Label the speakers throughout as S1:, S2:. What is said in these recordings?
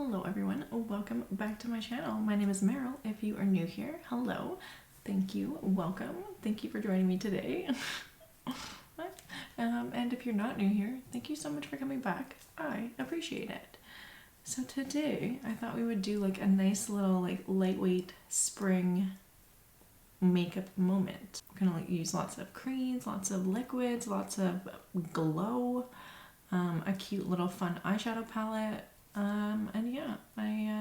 S1: Hello everyone, welcome back to my channel. My name is Marrol. If you are new here, hello, thank you, welcome, thank you for joining me today. And if you're not new here, thank you so much for coming back. I appreciate it. So today I thought we would do like a nice little like lightweight spring makeup moment. We're gonna use lots of creams, lots of liquids, lots of glow, a cute little fun eyeshadow palette. And yeah,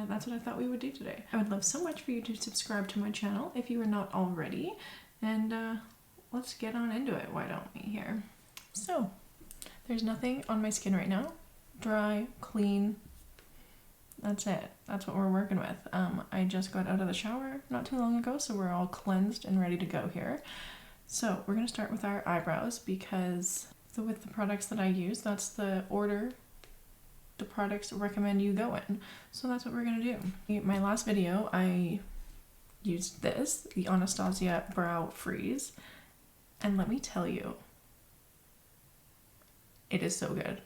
S1: that's what I thought we would do today. I would love so much for you to subscribe to my channel if you are not already, and let's get on into it, why don't we here? So, there's nothing on my skin right now. Dry, clean, that's it. That's what we're working with. I just got out of the shower not too long ago, so we're all cleansed and ready to go here. So, we're gonna start with our eyebrows because with the products that I use, that's the order the products recommend you go in. So that's what we're gonna do. In my last video, I used this, the Anastasia Brow Freeze, and let me tell you, it is so good.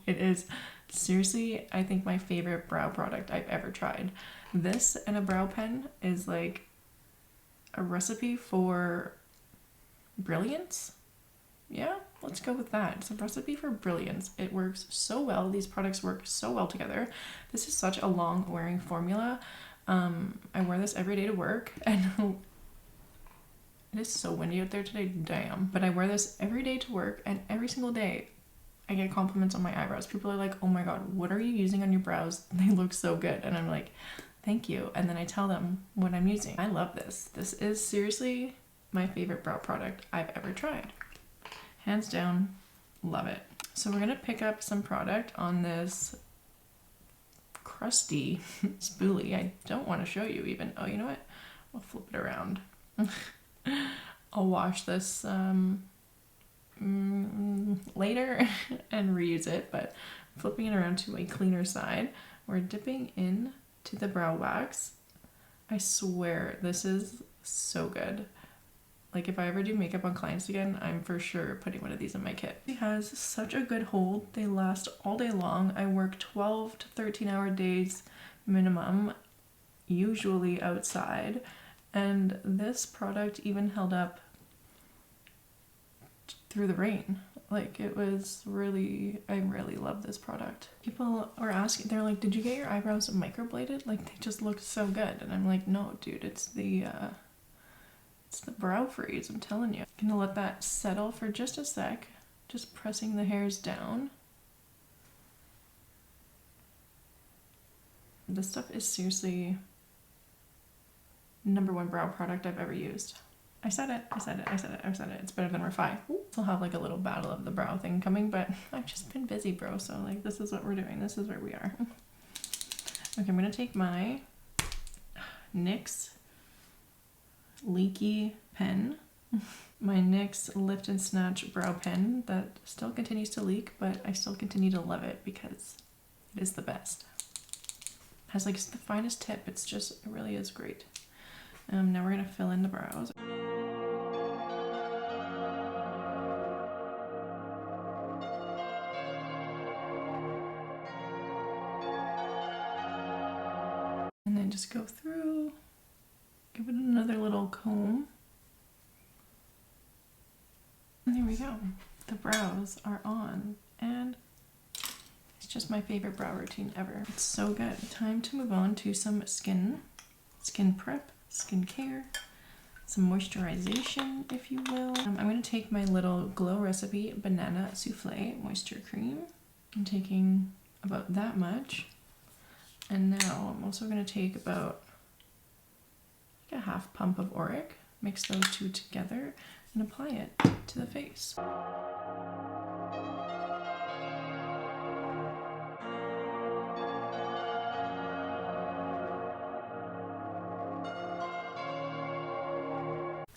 S1: It is seriously, I think, my favorite brow product I've ever tried. This and a brow pen is like a recipe for brilliance. Yeah, let's go with that. It's a recipe for brilliance. It works so well. These products work so well together. This is such a long wearing formula. I wear this every day to work, and it is so windy out there today, damn. But I wear this every day to work, and every single day I get compliments on my eyebrows. People are like, oh my god, what are you using on your brows? They look so good. And I'm like, thank you. And then I tell them what I'm using. I love this. This is seriously my favorite brow product I've ever tried. Hands down, love it. So we're gonna pick up some product on this crusty spoolie. I don't want to show you even. Oh, you know what? I'll flip it around. I'll wash this later and reuse it, but flipping it around to a cleaner side, we're dipping in to the brow wax. I swear this is so good. Like, if I ever do makeup on clients again, I'm for sure putting one of these in my kit. It has such a good hold. They last all day long. I work 12 to 13-hour days minimum, usually outside. And this product even held up through the rain. Like, it was really, I really love this product. People are asking, they're like, did you get your eyebrows microbladed? Like, they just look so good. And I'm like, no, dude, it's the brow freeze, I'm telling you. I'm gonna let that settle for just a sec, just pressing the hairs down. This stuff is seriously #1 brow product I've ever used. I said it. It's better than Refi. I'll have like a little battle of the brow thing coming, but I've just been busy, bro, so like this is what we're doing. This is where we are. Okay, I'm gonna take my NYX leaky pen, my NYX Lift and Snatch brow pen that still continues to leak, but I still continue to love it because it is the best. It has like the finest tip. It's just, it really is great. Now we're gonna fill in the brows. And then just go through, give it another little comb. And there we go. The brows are on, and it's just my favorite brow routine ever. It's so good. Time to move on to some skin prep, skin care, some moisturization, if you will. I'm going to take my little Glow Recipe Banana Soufflè Moisture Cream. I'm taking about that much. And now I'm also going to take about a half pump of auric, mix those two together, and apply it to the face.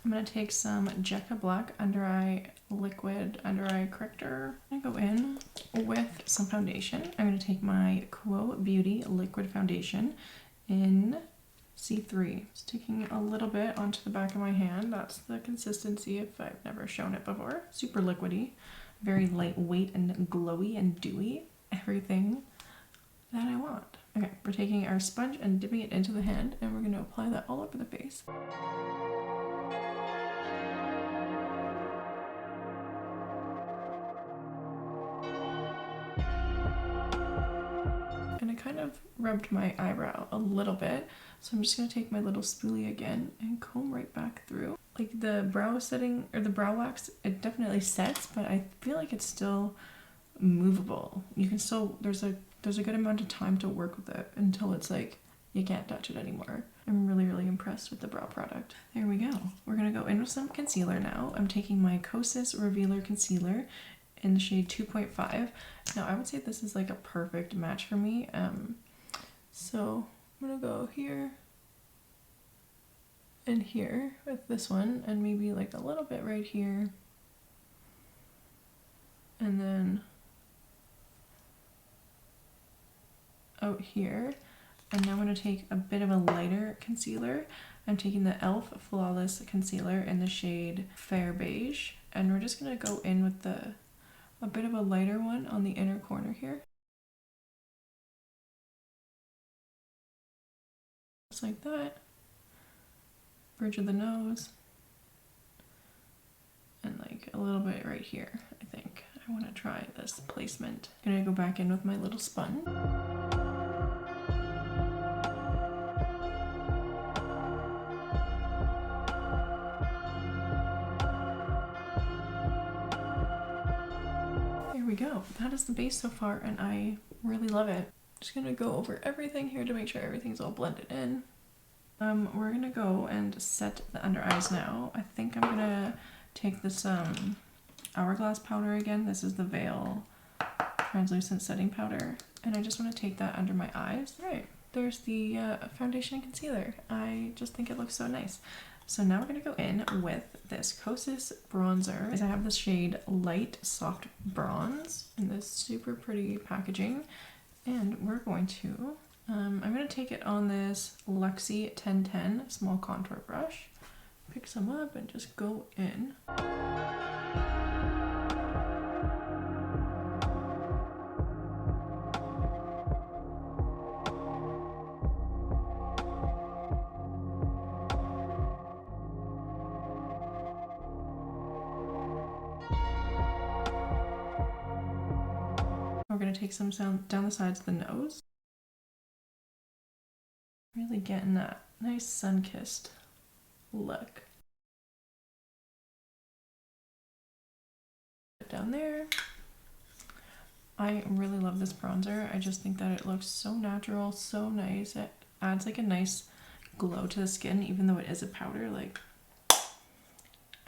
S1: I'm going to take some Jekka Black Under Eye Liquid Under Eye Corrector. I'm going to go in with some foundation. I'm going to take my Quo Beauty Liquid Foundation in C3. Just taking a little bit onto the back of my hand. That's the consistency if I've never shown it before. Super liquidy, very lightweight and glowy and dewy. Everything that I want. Okay, we're taking our sponge and dipping it into the hand, and we're going to apply that all over the face. And it kind of rubbed my eyebrow a little bit, so I'm just going to take my little spoolie again and comb right back through. Like the brow setting, or the brow wax, it definitely sets, but I feel like it's still movable. You can still, there's a good amount of time to work with it until it's like you can't touch it anymore. I'm really impressed with the brow product. There we go. We're gonna go in with some concealer now. I'm taking my Kosas Revealer Concealer in the shade 2.5. Now I would say this is like a perfect match for me. So I'm gonna go here and here with this one, and maybe like a little bit right here, and then out here. And now I'm going to take a bit of a lighter concealer. I'm taking the e.l.f. Flawless Concealer in the shade Fair Beige, and we're just going to go in with a bit of a lighter one on the inner corner here. Just like that. Bridge of the nose. And like a little bit right here, I think. I want to try this placement. I'm going to go back in with my little sponge. There we go. That is the base so far, and I really love it. Just going to go over everything here to make sure everything's all blended in. We're going to go and set the under eyes now. I think I'm going to take this Hourglass powder again. This is the Veil translucent setting powder, and I just want to take that under my eyes. All right, there's the foundation and concealer. I just think it looks so nice. So now we're going to go in with this Kosas bronzer. I have this shade Light Soft Bronze in this super pretty packaging, and we're going to I'm going to take it on this Luxie 1010 small contour brush, pick some up and just go in. We're going to take some down the sides of the nose. Really getting that nice sun-kissed look. Down there. I really love this bronzer. I just think that it looks so natural, so nice. It adds like a nice glow to the skin, even though it is a powder. Like,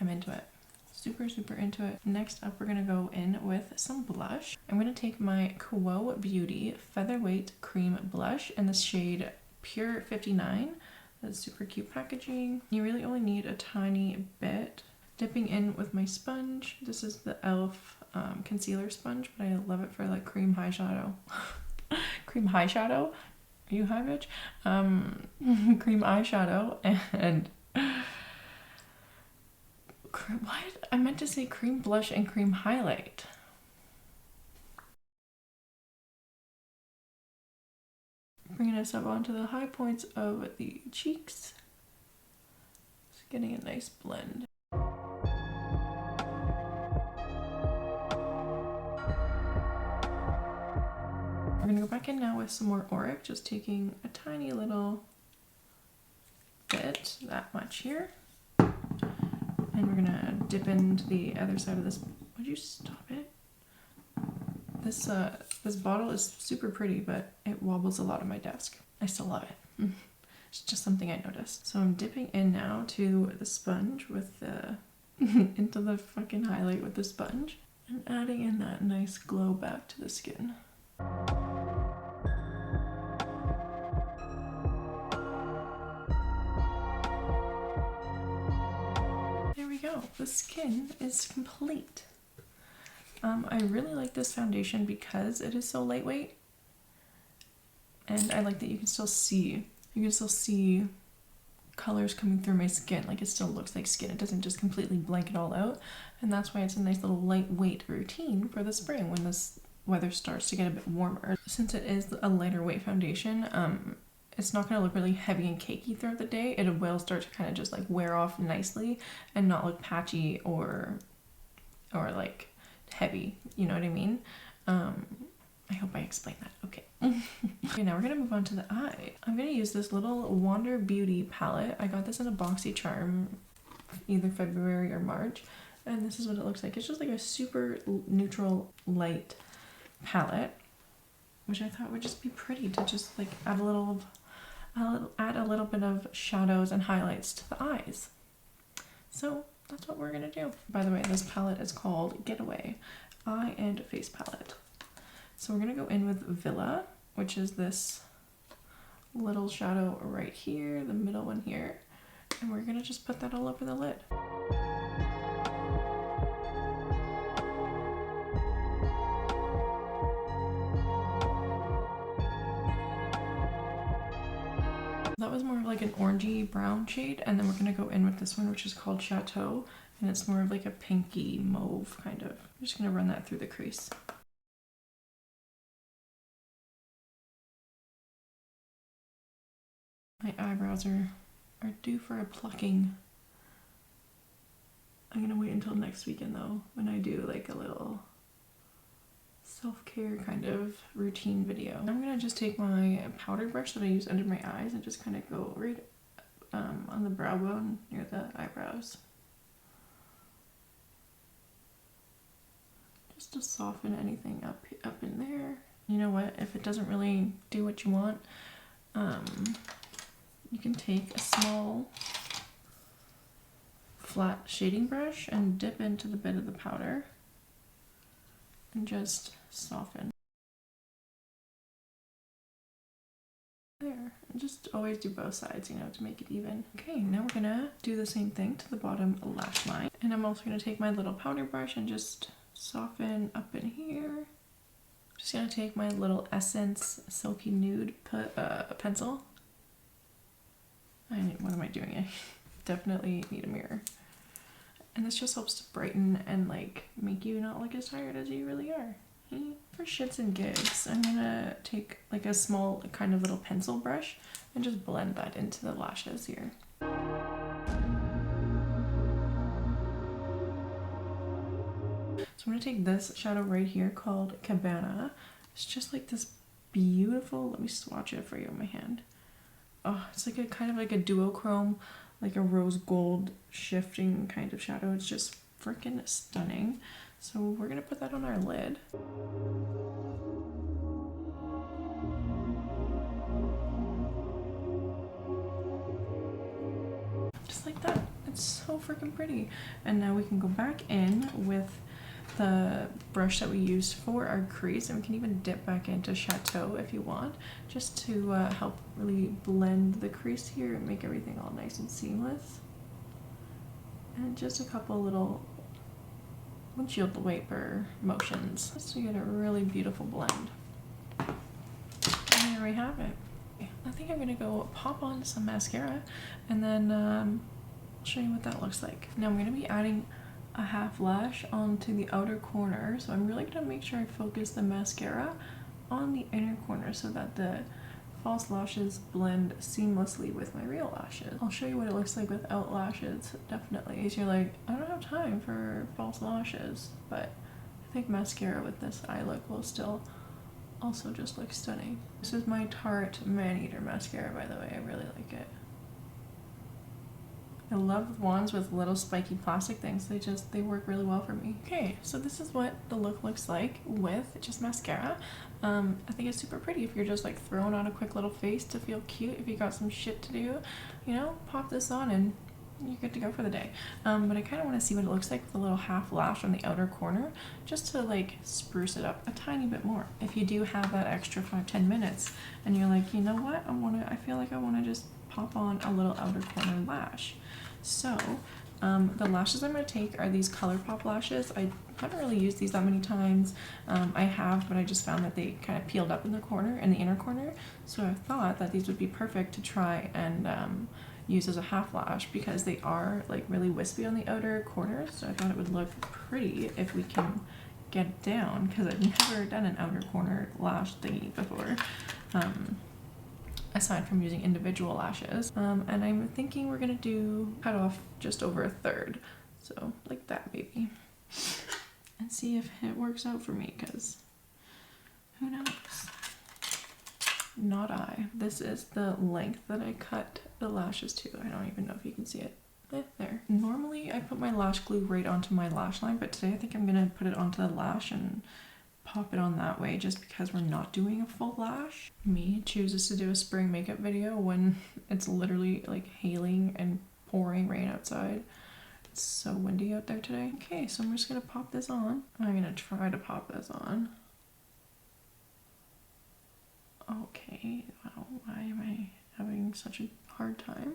S1: I'm into it. Super into it. Next up, we're gonna go in with some blush. I'm gonna take my Quo Beauty Featherweight Cream Blush in the shade Pure 59. That's super cute packaging. You really only need a tiny bit. Dipping in with my sponge. This is the e.l.f. Concealer sponge, but I love it for like cream high shadow. Cream high shadow? Are you high, bitch? Cream eyeshadow and what? I meant to say cream blush and cream highlight. Bringing us up onto the high points of the cheeks. Just getting a nice blend. We're gonna go back in now with some more auric, just taking a tiny little bit, that much here. And we're gonna dip into the other side of this. Would you stop it? This bottle is super pretty, but it wobbles a lot on my desk. I still love it. It's just something I noticed. So I'm dipping in now to the sponge with the into the fucking highlight with the sponge, and adding in that nice glow back to the skin. There we go. The skin is complete. I really like this foundation because it is so lightweight, and I like that you can still see colors coming through my skin. Like, it still looks like skin. It doesn't just completely blank it all out, and that's why it's a nice little lightweight routine for the spring weather starts to get a bit warmer. Since it is a lighter weight foundation, it's not going to look really heavy and cakey throughout the day. It will start to kind of just like wear off nicely and not look patchy or like heavy, you know what I mean? I hope I explained that. Okay. Okay, now we're gonna move on to the eye. I'm gonna use this little Wander Beauty palette. I got this in a BoxyCharm either February or March, and this is what it looks like. It's just like a super neutral light palette, which I thought would just be pretty to just like add a little bit of shadows and highlights to the eyes. So that's what we're gonna do. By the way, this palette is called Getaway Eye and Face Palette. So we're gonna go in with Villa, which is this little shadow right here, the middle one here, and we're gonna just put that all over the lid. That was more of like an orangey brown shade, and then we're gonna go in with this one, which is called Chateau, and it's more of like a pinky mauve kind of. I'm just gonna run that through the crease. My eyebrows are due for a plucking. I'm gonna wait until next weekend though, when I do like a little self-care kind of routine video. I'm gonna just take my powder brush that I use under my eyes and just kind of go right on the brow bone near the eyebrows. Just to soften anything up in there. You know what, if it doesn't really do what you want, you can take a small flat shading brush and dip into the bit of the powder and just soften. There, and just always do both sides, you know, to make it even. Okay, now we're gonna do the same thing to the bottom lash line. And I'm also gonna take my little powder brush and just soften up in here. Just gonna take my little Essence Silky Nude pencil. What am I doing? I definitely need a mirror. And this just helps to brighten and like make you not look as tired as you really are. For shits and gigs, I'm gonna take like a small kind of little pencil brush and just blend that into the lashes here. So I'm gonna take this shadow right here called Cabana. It's just like this beautiful, let me swatch it for you in my hand. Oh, it's like a kind of like a duochrome, like a rose gold shifting kind of shadow. It's just freaking stunning. So we're gonna put that on our lid. Just like that. It's so freaking pretty. And now we can go back in with the brush that we used for our crease, and we can even dip back into Chateau if you want, just to help really blend the crease here and make everything all nice and seamless. And just a couple little windshield wiper motions just to get a really beautiful blend. And there we have it. I think I'm gonna go pop on some mascara, and then I'll show you what that looks like. Now I'm gonna be adding a half lash onto the outer corner, so I'm really gonna make sure I focus the mascara on the inner corner so that the false lashes blend seamlessly with my real lashes. I'll show you what it looks like without lashes, definitely. If you're like, I don't have time for false lashes, but I think mascara with this eye look will still also just look stunning. This is my Tarte Maneater mascara, by the way. I really like it. I love wands with little spiky plastic things. They work really well for me. Okay, so this is what the look looks like with just mascara. I think it's super pretty if you're just like throwing on a quick little face to feel cute. If you got some shit to do, you know, pop this on and you're good to go for the day. But I kind of want to see what it looks like with a little half lash on the outer corner, just to like spruce it up a tiny bit more. If you do have that extra 5-10 minutes and you're like, you know what, I feel like I want to just pop on a little outer corner lash. So the lashes I'm going to take are these ColourPop lashes. I haven't really used these that many times. I have, but I just found that they kind of peeled up in the inner corner. So I thought that these would be perfect to try and use as a half lash, because they are like really wispy on the outer corners. So I thought it would look pretty if we can get it down because I've never done an outer corner lash thingy before, aside from using individual lashes. And I'm thinking we're gonna cut off just over 1/3, so like that maybe, and see if it works out for me, because who knows? Not I. This is the length that I cut the lashes to. I don't even know if you can see it. There. Normally I put my lash glue right onto my lash line, but today I think I'm gonna put it onto the lash and pop it on that way, just because we're not doing a full lash. Me chooses to do a spring makeup video when it's literally like hailing and pouring rain outside. It's so windy out there today. Okay, so I'm just gonna pop this on. I'm gonna try to pop this on. Okay, wow, why am I having such a hard time?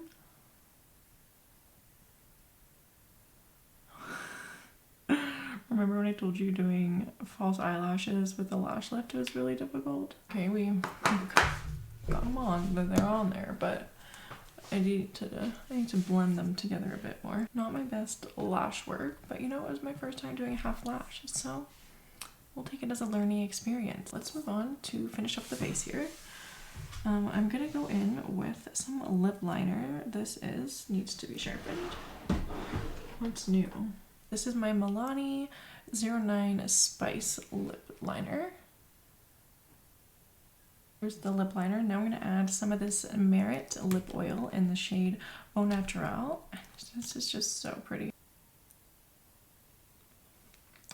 S1: Remember when I told you doing false eyelashes with the lash lift was really difficult? Okay, we got them on, they're on there, but I need to blend them together a bit more. Not my best lash work, but you know, it was my first time doing a half lash, so we'll take it as a learning experience. Let's move on to finish up the face here. I'm gonna go in with some lip liner. This needs to be sharpened. What's new? This is my Milani 09 Spice lip liner. Here's the lip liner. Now I'm going to add some of this Merit lip oil in the shade Au Naturel. This is just so pretty.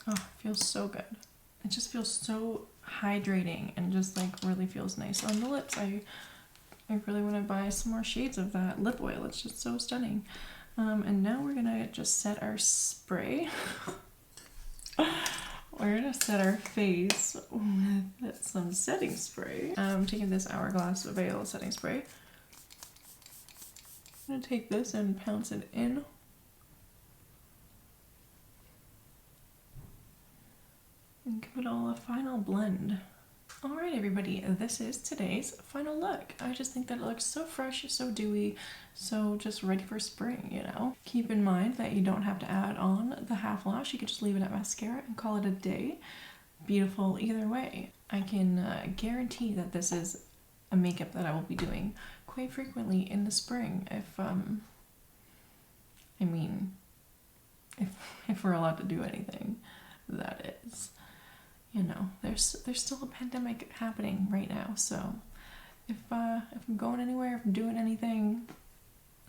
S1: Oh, it feels so good. It just feels so hydrating and just like really feels nice on the lips. I really want to buy some more shades of that lip oil. It's just so stunning. And now we're gonna just set our spray. We're gonna set our face with some setting spray. I'm taking this Hourglass Veil setting spray. I'm gonna take this and pounce it in. And give it all a final blend. Alright everybody, this is today's final look. I just think that it looks so fresh, so dewy, so just ready for spring, you know? Keep in mind that you don't have to add on the half lash. You could just leave it at mascara and call it a day. Beautiful either way. I can guarantee that this is a makeup that I will be doing quite frequently in the spring if we're allowed to do anything, that is. You know, there's still a pandemic happening right now, so if I'm going anywhere, if I'm doing anything,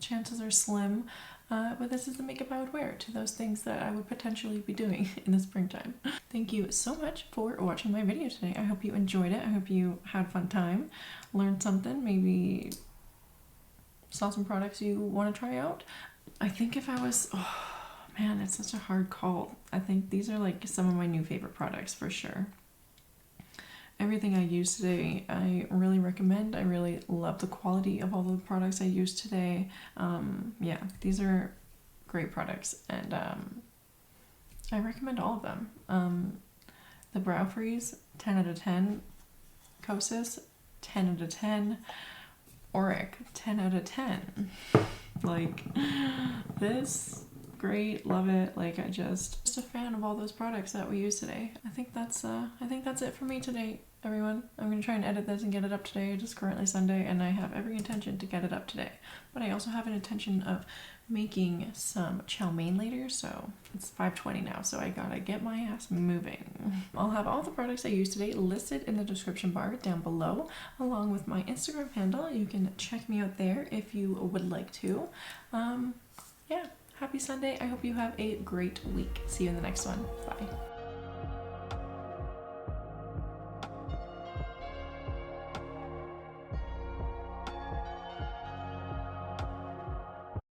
S1: chances are slim, but this is the makeup I would wear to those things that I would potentially be doing in the springtime. Thank you so much for watching my video today. I hope you enjoyed it. I hope you had a fun time, learned something, maybe saw some products you want to try out. I think if I was... Oh, man, it's such a hard call. I think these are like some of my new favorite products for sure. Everything I used today, I really recommend. I really love the quality of all the products I used today. Yeah, these are great products, and I recommend all of them. The Brow Freeze, 10 out of 10. Kosas, 10 out of 10. Auric, 10 out of 10. Like, this... great, love it. Like, I just a fan of all those products that we use today. I think that's it for me today, everyone. I'm gonna try and edit this and get it up today. It is currently Sunday and I have every intention to get it up today, but I also have an intention of making some chow mein later, so it's 5:20 now, so I gotta get my ass moving. I'll have all the products I used today listed in the description bar down below, along with my Instagram handle. You can check me out there if you would like to. Yeah. Happy Sunday. I hope you have a great week. See you in the next one. Bye.